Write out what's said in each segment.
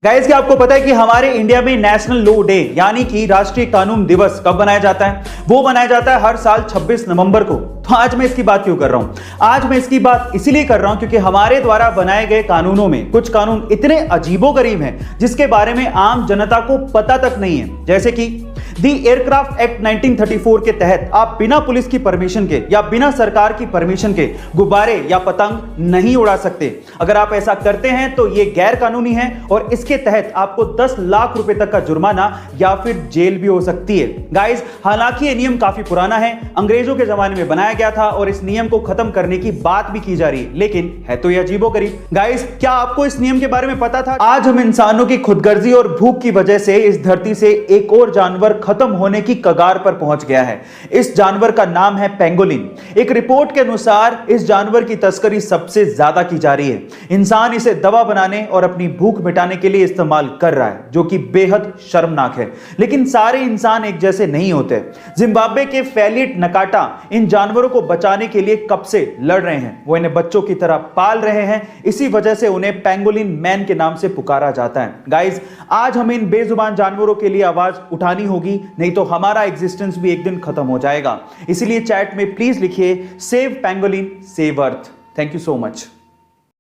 Guys, क्या आपको पता है कि हमारे इंडिया में नेशनल लॉ डे यानी कि राष्ट्रीय कानून दिवस कब बनाया जाता है? वो बनाया जाता है हर साल 26 नवंबर को। तो आज मैं इसकी बात क्यों कर रहा हूं? आज मैं इसकी बात इसलिए कर रहा हूं क्योंकि हमारे द्वारा बनाए गए कानूनों में कुछ कानून इतने अजीबोगरीब हैं जिसके बारे में आम जनता को पता तक नहीं है। जैसे कि दी एयरक्राफ्ट एक्ट 1934 के तहत आप बिना पुलिस की परमिशन के या बिना सरकार की परमिशन के गुब्बारे या पतंग नहीं उड़ा सकते। अगर आप ऐसा करते हैं तो यह गैर कानूनी है और इसके तहत आपको 10 लाख रुपए तक का जुर्माना या फिर जेल भी हो सकती है। गाइस, हालांकि यह नियम काफी पुराना है, अंग्रेजों के जमाने में बनाया गया था और इस नियम को खत्म करने की बात भी की जा रही है, लेकिन है तो यह अजीबोगरीब। गाइस, क्या आपको इस नियम के बारे में पता था? आज हम इंसानों की खुदगर्जी और भूख की वजह से इस धरती से एक और जानवर खत्म होने की कगार पर पहुंच गया है। इस जानवर का नाम है पेंगोलिन। एक रिपोर्ट के अनुसार इस जानवर की तस्करी सबसे ज्यादा की जा रही है। इंसान इसे दवा बनाने और अपनी भूख मिटाने के लिए इस्तेमाल कर रहा है, जो कि बेहद शर्मनाक है। लेकिन सारे इंसान एक जैसे नहीं होते। जिम्बाब्वे के फेलिट नकाटा इन जानवरों को बचाने के लिए कब से लड़ रहे हैं। वो इन्हें बच्चों की तरह पाल रहे हैं, इसी वजह से उन्हें पेंगोलिन मैन के नाम से पुकारा जाता है। गाइस, आज हमें इन बेजुबान जानवरों के लिए आवाज उठानी होगी, नहीं तो हमारा एग्जिस्टेंस भी एक दिन खत्म हो जाएगा। इसलिए चैट में प्लीज लिखिए save pangolin save earth. Thank you so much.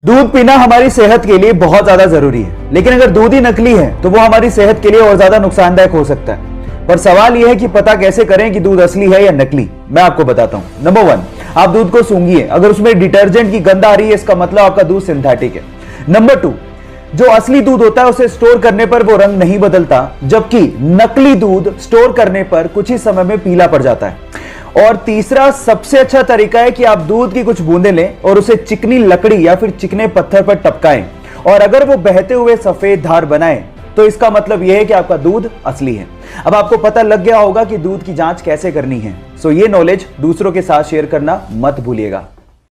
दूध पीना हमारी सेहत के लिए बहुत ज्यादा जरूरी है, लेकिन अगर दूध ही नकली है तो वो हमारी सेहत के लिए और ज्यादा नुकसानदायक हो सकता है। पर सवाल यह है कि पता कैसे करें कि दूध असली है या नकली। मैं आपको बताता हूं। नंबर 1, आप दूध को सूंघिए। अगर उसमें डिटर्जेंट की गंध आ रही है, इसका मतलब आपका दूध सिंथेटिक है। नंबर 2, जो असली दूध होता है उसे स्टोर करने पर वो रंग नहीं बदलता, जबकि नकली दूध स्टोर करने पर कुछ ही समय में पीला पड़ जाता है। और तीसरा सबसे अच्छा तरीका है कि आप दूध की कुछ बूंदें लें और उसे चिकनी लकड़ी या फिर चिकने पत्थर पर टपकाएं, और अगर वो बहते हुए सफेद धार बनाए तो इसका मतलब यह है कि आपका दूध असली है। अब आपको पता लग गया होगा कि दूध की जांच कैसे करनी है। सो ये नॉलेज दूसरों के साथ शेयर करना मत भूलिएगा।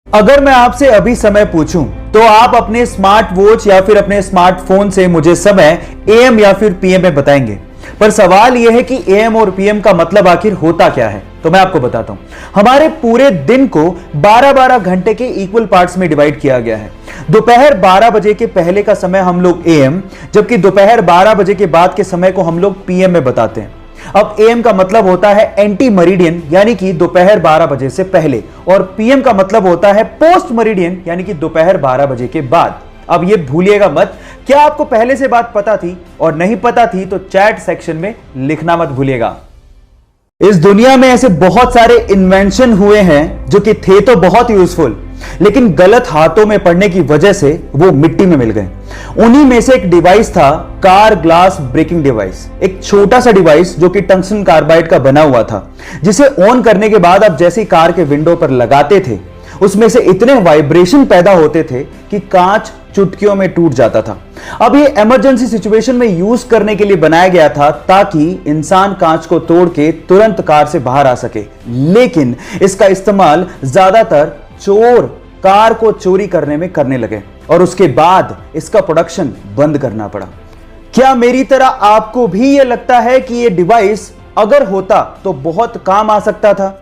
अगर मैं आपसे अभी समय पूछूं तो आप अपने स्मार्ट वॉच या फिर अपने स्मार्टफोन से मुझे समय AM या फिर PM में बताएंगे। पर सवाल यह है कि AM और PM का मतलब आखिर होता क्या है? तो मैं आपको बताता हूं। हमारे पूरे दिन को 12-12 घंटे के इक्वल पार्ट्स में डिवाइड किया गया है। दोपहर 12 बजे के पहले का समय हम लोग AM, जबकि दोपहर 12 बजे के बाद के समय को हम लोग PM में बताते हैं। अब AM का मतलब होता है एंटी मरीडियन, यानी कि दोपहर 12 बजे से पहले, और PM का मतलब होता है पोस्ट मरीडियन, यानी कि दोपहर 12 बजे के बाद। अब ये भूलिएगा मत। क्या आपको पहले से बात पता थी? और नहीं पता थी तो चैट सेक्शन में लिखना मत भूलिएगा। इस दुनिया में ऐसे बहुत सारे इन्वेंशन हुए हैं जो कि थे तो बहुत यूजफुल, लेकिन गलत हाथों में पड़ने की वजह से वो मिट्टी में मिल गए। उन्हीं में से एक डिवाइस था कार ग्लास ब्रेकिंग डिवाइस। एक छोटा सा डिवाइस जो कि टंगस्टन कार्बाइड का बना हुआ था, जिसे ऑन करने के बाद आप जैसी कार के विंडो पर लगाते थे, उसमें से इतने वाइब्रेशन पैदा होते थे कि कांच चुटकियों में टूट जाता था। अब ये इमरजेंसी सिचुएशन में यूज करने के लिए बनाया गया था, ताकि इंसान कांच को तोड़ के तुरंत कार से बाहर आ सके। लेकिन इसका इस्तेमाल ज्यादातर चोर कार को चोरी करने में करने लगे, और उसके बाद इसका प्रोडक्शन बंद करना पड़ा। क्या मेरी तरह आपको भी यह लगता है कि यह डिवाइस अगर होता तो बहुत काम आ सकता था?